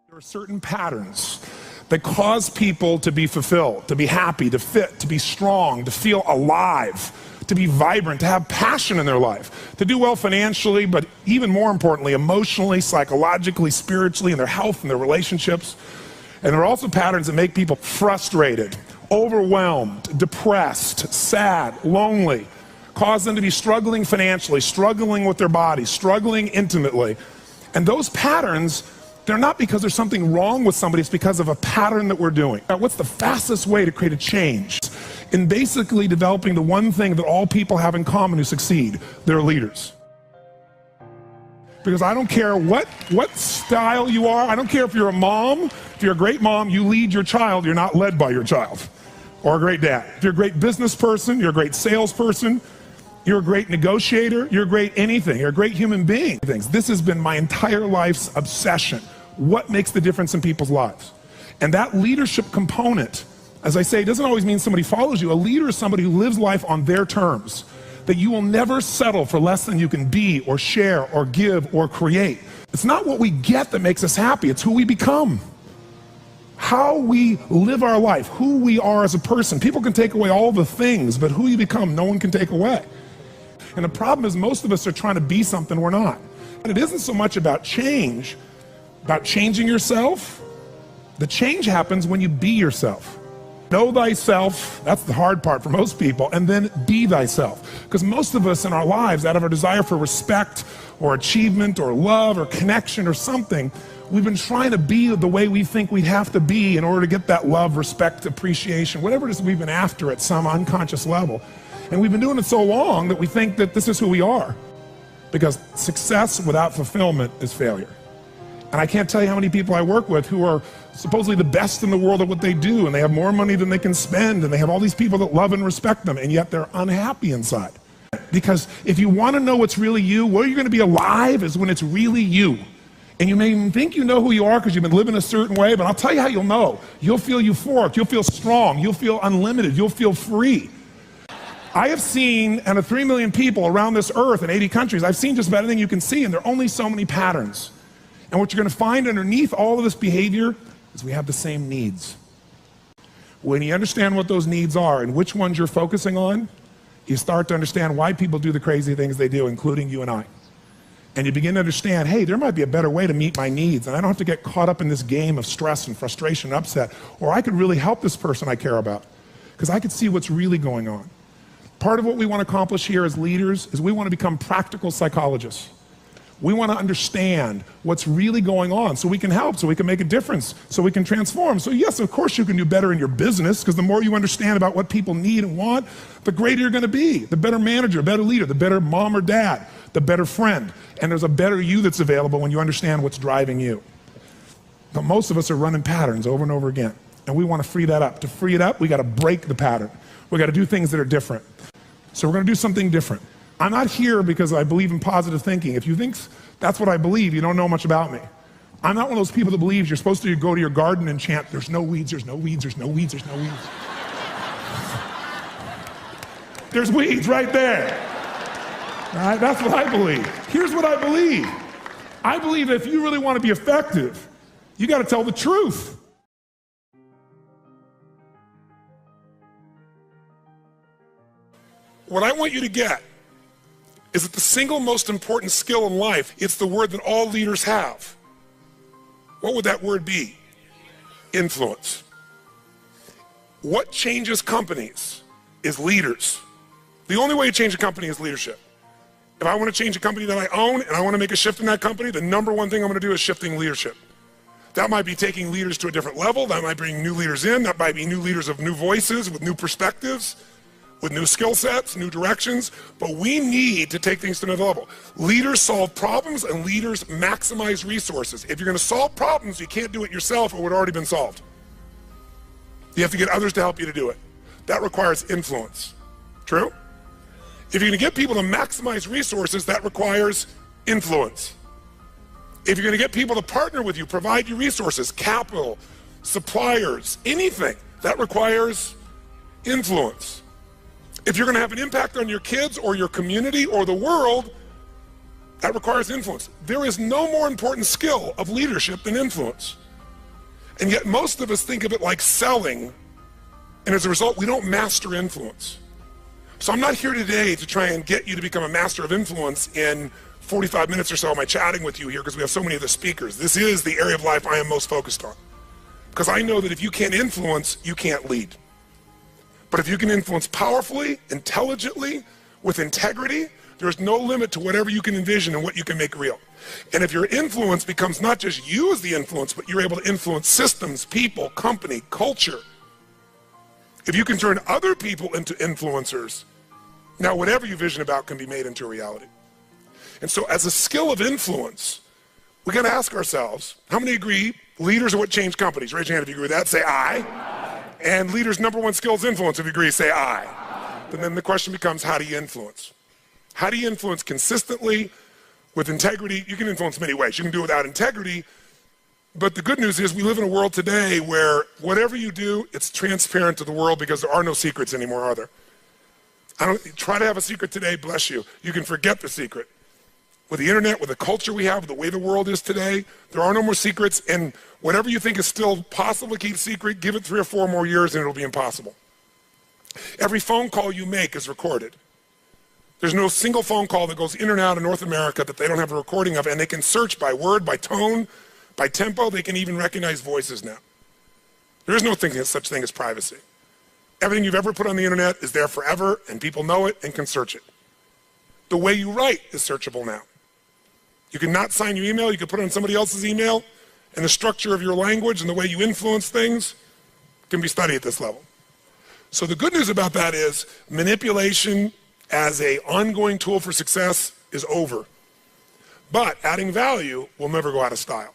There are certain patterns that cause people to be fulfilled, to be happy, to fit, to be strong, to feel alive, to be vibrant, to have passion in their life, to do well financially, but even more importantly, emotionally, psychologically, spiritually, in their health and their relationships. And there are also patterns that make people frustrated, overwhelmed, depressed, sad, lonely, cause them to be struggling financially, struggling with their bodies, struggling intimately. And those patterns, they're not because there's something wrong with somebody, it's because of a pattern that we're doing. Now, what's the fastest way to create a change? In basically developing the one thing that all people have in common who succeed, they're leaders. Because I don't care what style you are, I don't care if you're a mom, if you're a great mom, you lead your child, you're not led by your child. Or a great dad. If you're a great business person, you're a great salesperson, you're a great negotiator, you're a great anything, you're a great human being. This has been my entire life's obsession. What makes the difference in people's lives? And that leadership component, as I say, doesn't always mean somebody follows you. A leader is somebody who lives life on their terms, that you will never settle for less than you can be or share or give or create. It's not what we get that makes us happy, it's who we become. How we live our life, who we are as a person. People can take away all the things, but who you become, no one can take away. And the problem is most of us are trying to be something we're not. And it isn't so much about change, about changing yourself. The change happens when you be yourself. Know thyself, that's the hard part for most people, and then be thyself. Because most of us in our lives, out of our desire for respect or achievement or love or connection or something, we've been trying to be the way we think we'd have to be in order to get that love, respect, appreciation, whatever it is we've been after at some unconscious level. And we've been doing it so long that we think that this is who we are. Because success without fulfillment is failure. And I can't tell you how many people I work with who are supposedly the best in the world at what they do, and they have more money than they can spend, and they have all these people that love and respect them, and yet they're unhappy inside. Because if you want to know what's really you, where you're going to be alive is when it's really you. And you may even think you know who you are because you've been living a certain way, but I'll tell you how you'll know. You'll feel euphoric, you'll feel strong, you'll feel unlimited, you'll feel free. I have seen, out of 3 million people around this earth in 80 countries, I've seen just about anything you can see, and there are only so many patterns. And what you're going to find underneath all of this behavior is we have the same needs. When you understand what those needs are and which ones you're focusing on, you start to understand why people do the crazy things they do, including you and I. And you begin to understand, hey, there might be a better way to meet my needs, and I don't have to get caught up in this game of stress and frustration and upset, or I could really help this person I care about, because I could see what's really going on. Part of what we want to accomplish here as leaders is we want to become practical psychologists. We want to understand what's really going on so we can help, so we can make a difference, so we can transform. So yes, of course you can do better in your business, because the more you understand about what people need and want, the greater you're going to be, the better manager, better leader, the better mom or dad, the better friend. And there's a better you that's available when you understand what's driving you. But most of us are running patterns over and over again, and we want to free that up. To free it up, we got to break the pattern. We got to do things that are different. So we're going to do something different. I'm not here because I believe in positive thinking. If you think that's what I believe, you don't know much about me. I'm not one of those people that believes you're supposed to go to your garden and chant, there's no weeds, there's no weeds, there's no weeds, there's no weeds. There's weeds right there. All right, that's what I believe. Here's what I believe. I believe that if you really want to be effective, you got to tell the truth. What I want you to get is that the single most important skill in life, it's the word that all leaders have. What would that word be? Influence. What changes companies is leaders. The only way to change a company is leadership. If I want to change a company that I own and I want to make a shift in that company, the number one thing I'm going to do is shifting leadership. That might be taking leaders to a different level. That might bring new leaders in. That might be new leaders of new voices with new perspectives, with new skill sets, new directions, but we need to take things to another level. Leaders solve problems and leaders maximize resources. If you're going to solve problems, you can't do it yourself or it would already been solved. You have to get others to help you to do it. That requires influence. True? If you're going to get people to maximize resources, that requires influence. If you're going to get people to partner with you, provide you resources, capital, suppliers, anything, that requires influence. If you're going to have an impact on your kids or your community or the world, that requires influence. There is no more important skill of leadership than influence. And yet most of us think of it like selling, and as a result, we don't master influence. So I'm not here today to try and get you to become a master of influence in 45 minutes or so of my chatting with you here, because we have so many of the speakers. This is the area of life I am most focused on. Because I know that if you can't influence, you can't lead. But if you can influence powerfully, intelligently, with integrity, there's no limit to whatever you can envision and what you can make real. And if your influence becomes not just you as the influence, but you're able to influence systems, people, company, culture. If you can turn other people into influencers, now whatever you vision about can be made into a reality. And so as a skill of influence, we got to ask ourselves, how many agree leaders are what change companies? Raise your hand if you agree with that, say aye. Aye. And leaders' number one skill is influence. If you agree, say aye. Aye. But then the question becomes, how do you influence? How do you influence consistently with integrity? You can influence many ways. You can do it without integrity. But the good news is we live in a world today where whatever you do, it's transparent to the world, because there are no secrets anymore, are there? Try to have a secret today, bless you. You can forget the secret. With the internet, with the culture we have, with the way the world is today, there are no more secrets, and whatever you think is still possible to keep secret, give it 3 or 4 more years and it'll be impossible. Every phone call you make is recorded. There's no single phone call that goes in and out of North America that they don't have a recording of, and they can search by word, by tone, by tempo. They can even recognize voices now. There is no such thing as privacy. Everything you've ever put on the internet is there forever, and people know it and can search it. The way you write is searchable now. You can not sign your email, you can put it on somebody else's email, and the structure of your language and the way you influence things can be studied at this level. So the good news about that is manipulation as an ongoing tool for success is over. But adding value will never go out of style.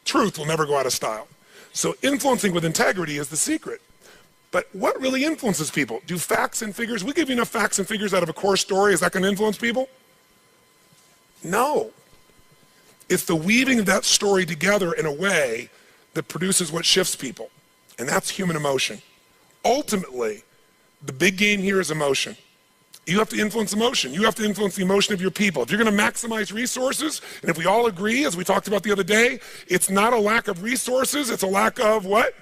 Truth will never go out of style. So influencing with integrity is the secret. But what really influences people? Do facts and figures, we give you enough facts and figures out of a core story, is that going to influence people? No. It's the weaving of that story together in a way that produces what shifts people, and that's human emotion. Ultimately, the big game here is emotion. You have to influence emotion. You have to influence the emotion of your people. If you're going to maximize resources, and if we all agree, as we talked about the other day, it's not a lack of resources, it's a lack of what?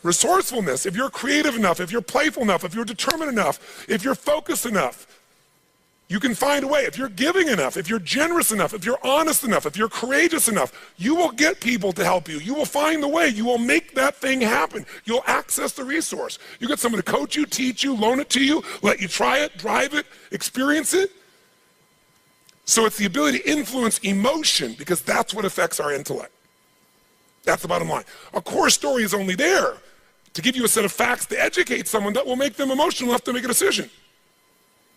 Resourcefulness. If you're creative enough, if you're playful enough, if you're determined enough, if you're focused enough, you can find a way. If you're giving enough, if you're generous enough, if you're honest enough, if you're courageous enough, you will get people to help you. You will find the way. You will make that thing happen. You'll access the resource. You get someone to coach you, teach you, loan it to you, let you try it, drive it, experience it. So it's the ability to influence emotion, because that's what affects our intellect. That's the bottom line. A core story is only there to give you a set of facts to educate someone that will make them emotional enough to make a decision.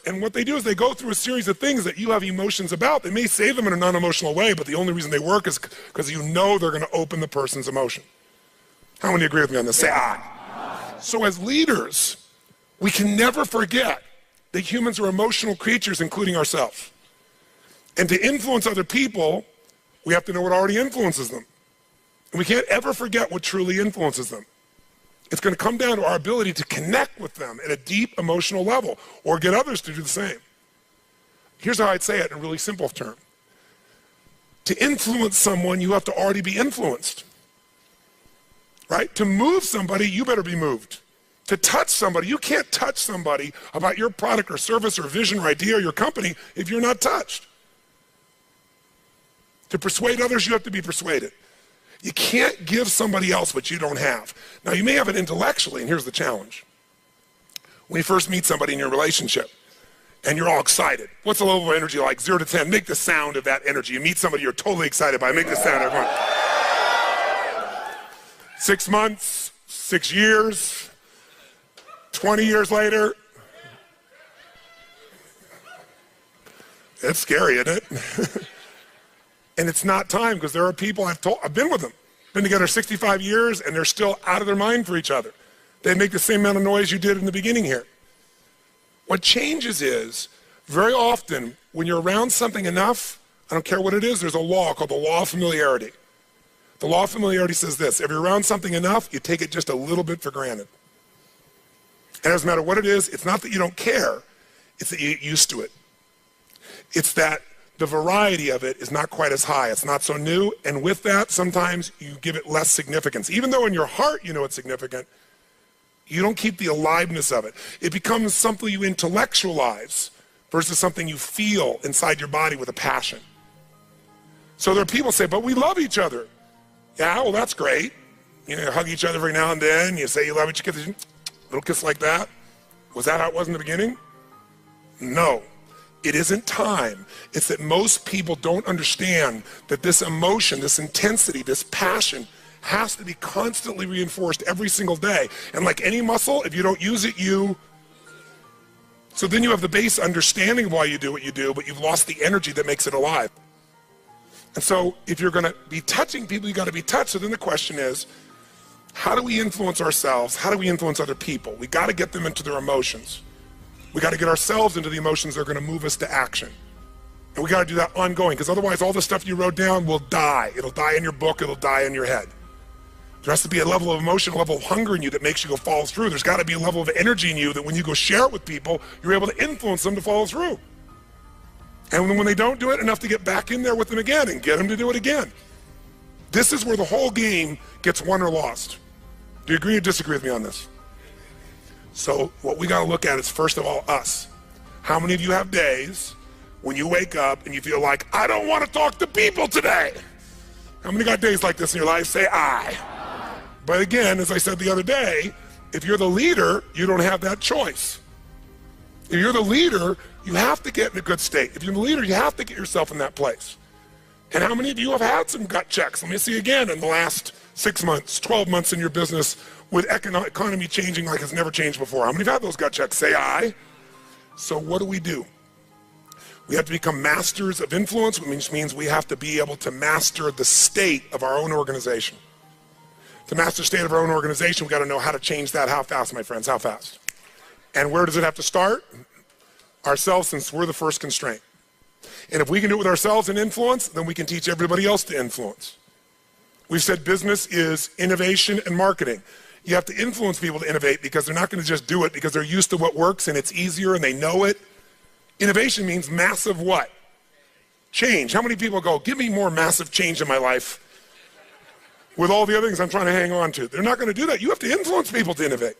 And what they do is they go through a series of things that you have emotions about. They may say them in a non-emotional way, but the only reason they work is because you know they're going to open the person's emotion. How many agree with me on this? Say aye. So as leaders, we can never forget that humans are emotional creatures, including ourselves. And to influence other people, we have to know what already influences them. And we can't ever forget what truly influences them. It's going to come down to our ability to connect with them at a deep emotional level, or get others to do the same. Here's how I'd say it in a really simple term. To influence someone, you have to already be influenced. Right? To move somebody, you better be moved. To touch somebody, you can't touch somebody about your product or service or vision or idea or your company if you're not touched. To persuade others, you have to be persuaded. You can't give somebody else what you don't have. Now, you may have it intellectually, and here's the challenge. When you first meet somebody in your relationship, and you're all excited, what's the level of energy like? 0 to 10, make the sound of that energy. You meet somebody you're totally excited by, make the sound, everyone. 6 months, 6 years, 20 years later. It's scary, isn't it? And it's not time, because there are people I've been with them, been together 65 years, and they're still out of their mind for each other. They make the same amount of noise you did in the beginning here. What changes is, very often, when you're around something enough, I don't care what it is, there's a law called the law of familiarity. The law of familiarity says this: if you're around something enough, you take it just a little bit for granted. And it doesn't matter what it is, it's not that you don't care, it's that you get used to it. It's that the variety of it is not quite as high. It's not so new. And with that, sometimes you give it less significance. Even though in your heart you know it's significant, you don't keep the aliveness of it. It becomes something you intellectualize versus something you feel inside your body with a passion. So there are people who say, but we love each other. Yeah, well, that's great. You know, hug each other every now and then. You say you love each other, little kiss like that. Was that how it was in the beginning? No. It isn't time. It's that most people don't understand that this emotion, this intensity, this passion has to be constantly reinforced every single day. And like any muscle, if you don't use it, so then you have the base understanding of why you do what you do, but you've lost the energy that makes it alive. And so if you're gonna be touching people, you gotta be touched. So then the question is, how do we influence ourselves? How do we influence other people? We gotta get them into their emotions. We got to get ourselves into the emotions that are going to move us to action. And we got to do that ongoing, because otherwise all the stuff you wrote down will die. It'll die in your book, it'll die in your head. There has to be a level of emotion, a level of hunger in you that makes you go follow through. There's got to be a level of energy in you that when you go share it with people, you're able to influence them to follow through. And when they don't do it, enough to get back in there with them again and get them to do it again. This is where the whole game gets won or lost. Do you agree or disagree with me on this? So what we got to look at is, first of all, us. How many of you have days when you wake up and you feel like, I don't want to talk to people today? How many got days like this in your life? Say I. But again, as I said the other day, if you're the leader, you don't have that choice. If you're the leader, you have to get in a good state. If you're the leader, you have to get yourself in that place. And how many of you have had some gut checks? Let me see again in the last 6 months, 12 months in your business with economy changing like it's never changed before. How many have had those gut checks? Say I. So what do? We have to become masters of influence, which means we have to be able to master the state of our own organization. To master the state of our own organization, we got to know how to change that. How fast, my friends? How fast? And where does it have to start? Ourselves, since we're the first constraint. And if we can do it with ourselves and influence, then we can teach everybody else to influence. We've said business is innovation and marketing. You have to influence people to innovate because they're not going to just do it because they're used to what works and it's easier and they know it. Innovation means massive what? Change. How many people go, give me more massive change in my life with all the other things I'm trying to hang on to? They're not going to do that. You have to influence people to innovate.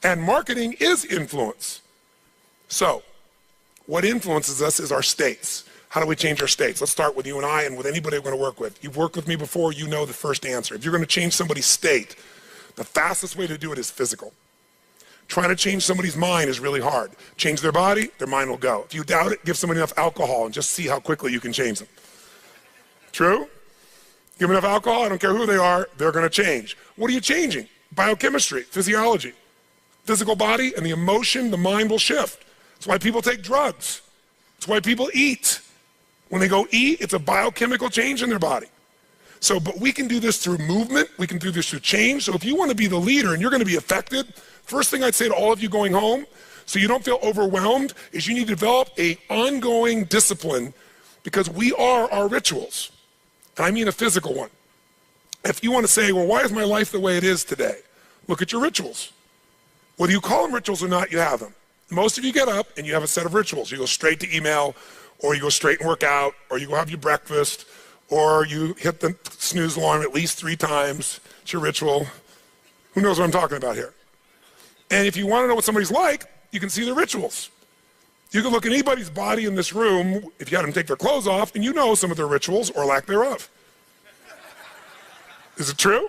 And marketing is influence. So, what influences us is our states. How do we change our states? Let's start with you and I and with anybody we're going to work with. You've worked with me before, you know the first answer. If you're going to change somebody's state, the fastest way to do it is physical. Trying to change somebody's mind is really hard. Change their body, their mind will go. If you doubt it, give somebody enough alcohol and just see how quickly you can change them. True? Give them enough alcohol, I don't care who they are, they're going to change. What are you changing? Biochemistry, physiology, physical body, and the emotion, the mind will shift. That's why people take drugs. That's why people eat. When they go eat, it's a biochemical change in their body. So, but we can do this through movement. We can do this through change. So if you want to be the leader and you're going to be affected, first thing I'd say to all of you going home, so you don't feel overwhelmed, is you need to develop an ongoing discipline because we are our rituals. And I mean a physical one. If you want to say, well, why is my life the way it is today? Look at your rituals. Whether you call them rituals or not, you have them. Most of you get up and you have a set of rituals. You go straight to email, or you go straight and work out, or you go have your breakfast, or you hit the snooze alarm at least 3 times. It's your ritual. Who knows what I'm talking about here? And if you want to know what somebody's like, you can see their rituals. You can look at anybody's body in this room, if you had them take their clothes off, and you know some of their rituals or lack thereof. Is it true?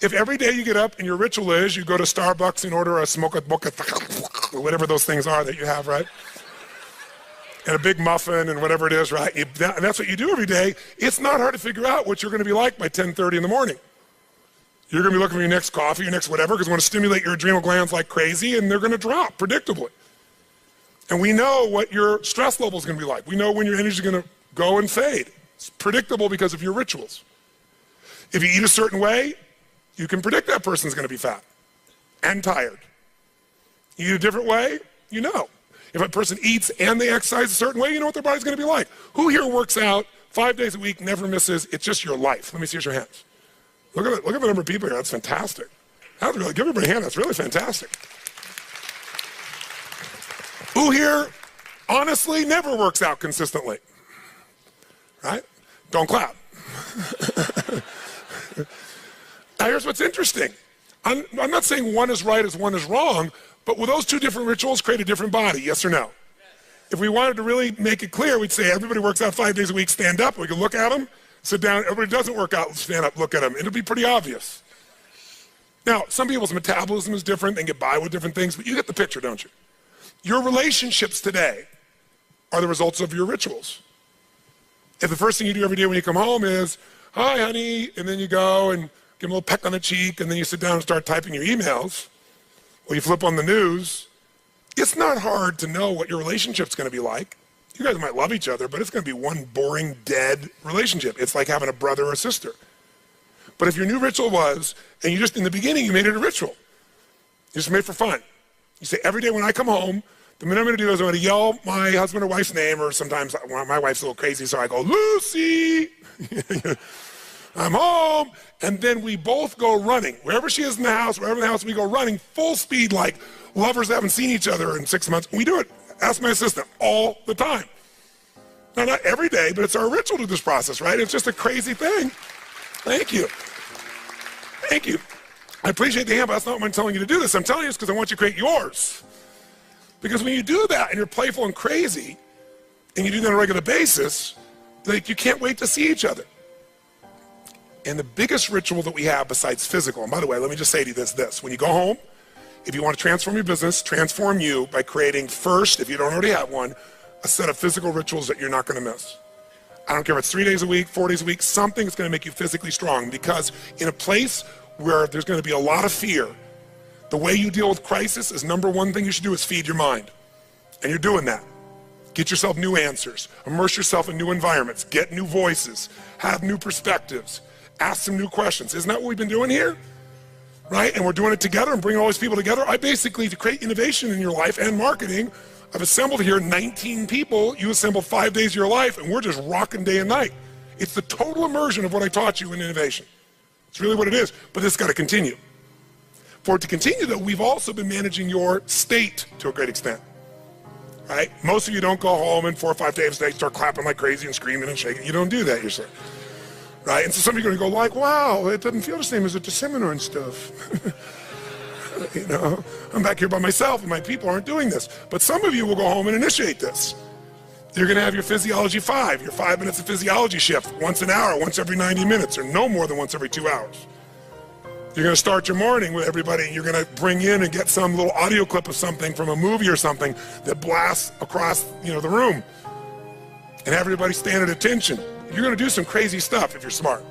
If every day you get up and your ritual is you go to Starbucks and order a smoke boca, whatever those things are that you have, right? And a big muffin and whatever it is, right? And that's what you do every day. It's not hard to figure out what you're going to be like by 10:30 in the morning. You're going to be looking for your next coffee, your next whatever, because you want to stimulate your adrenal glands like crazy, and they're going to drop predictably. And we know what your stress level is going to be like. We know when your energy is going to go and fade. It's predictable because of your rituals. If you eat a certain way, you can predict that person's going to be fat and tired. You eat a different way, you know. If a person eats and they exercise a certain way, you know what their body's going to be like. Who here works out 5 days a week, never misses? It's just your life. Let me see your hands. Look at the number of people here. That's fantastic. That's really, give everybody a hand. That's really fantastic. Who here honestly never works out consistently, right? Don't clap. Now here's what's interesting. I'm not saying one is right as one is wrong, but will those two different rituals create a different body, yes or no? If we wanted to really make it clear, we'd say everybody works out 5 days a week, stand up, we can look at them, sit down, everybody doesn't work out, stand up, look at them. It'll be pretty obvious. Now, some people's metabolism is different, they get by with different things, but you get the picture, don't you? Your relationships today are the results of your rituals. If the first thing you do every day when you come home is, hi honey, and then you go and give them a little peck on the cheek, and then you sit down and start typing your emails, or you flip on the news, it's not hard to know what your relationship's gonna be like. You guys might love each other, but it's gonna be one boring, dead relationship. It's like having a brother or a sister. But if your new ritual was, and you just, in the beginning, you made it a ritual. You just made it for fun. You say, every day when I come home, the minute I'm gonna do is I'm gonna yell my husband or wife's name, or sometimes my wife's a little crazy, so I go, Lucy! I'm home, and then we both go running. Wherever she is in the house, wherever in the house, we go running full speed like lovers that haven't seen each other in 6 months. We do it, ask my assistant, all the time. Now, not every day, but it's our ritual to this process, right? It's just a crazy thing. Thank you. Thank you. I appreciate the hand, but that's not why I'm telling you to do this. I'm telling you this because I want you to create yours. Because when you do that and you're playful and crazy, and you do that on a regular basis, like you can't wait to see each other. And the biggest ritual that we have besides physical, and by the way, let me just say to you this, when you go home, if you want to transform your business, transform you by creating first, if you don't already have one, a set of physical rituals that you're not gonna miss. I don't care if it's 3 days a week, 4 days a week, something that's gonna make you physically strong, because in a place where there's gonna be a lot of fear, the way you deal with crisis is number one thing you should do is feed your mind. And you're doing that. Get yourself new answers, immerse yourself in new environments, get new voices, have new perspectives, ask some new questions. Isn't that what we've been doing here? Right? And we're doing it together and bringing all these people together. I basically, to create innovation in your life and marketing, I've assembled here 19 people. You assemble 5 days of your life, and we're just rocking day and night. It's the total immersion of what I taught you in innovation. It's really what it is, but this got to continue. For it to continue, though, we've also been managing your state to a great extent. Right? Most of you don't go home and 4 or 5 days a day start clapping like crazy and screaming and shaking. You don't do that yourself. Right? And so some of you are going to go like, wow, it doesn't feel the same as at the seminar and stuff. You know, I'm back here by myself and my people aren't doing this. But some of you will go home and initiate this. You're going to have your Physiology 5, your 5 minutes of physiology shift, once an hour, once every 90 minutes, or no more than once every 2 hours. You're going to start your morning with everybody. You're going to bring in and get some little audio clip of something from a movie or something that blasts across, the room, and have everybody stand at attention. You're going to do some crazy stuff if you're smart.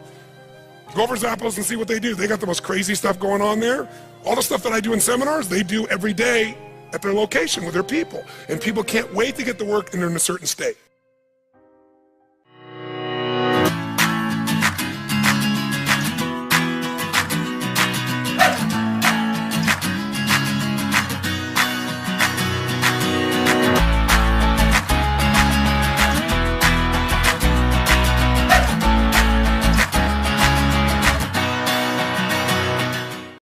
Go over Zappos and see what they do. They got the most crazy stuff going on there. All the stuff that I do in seminars, they do every day at their location with their people. And people can't wait to get to work and they're in a certain state.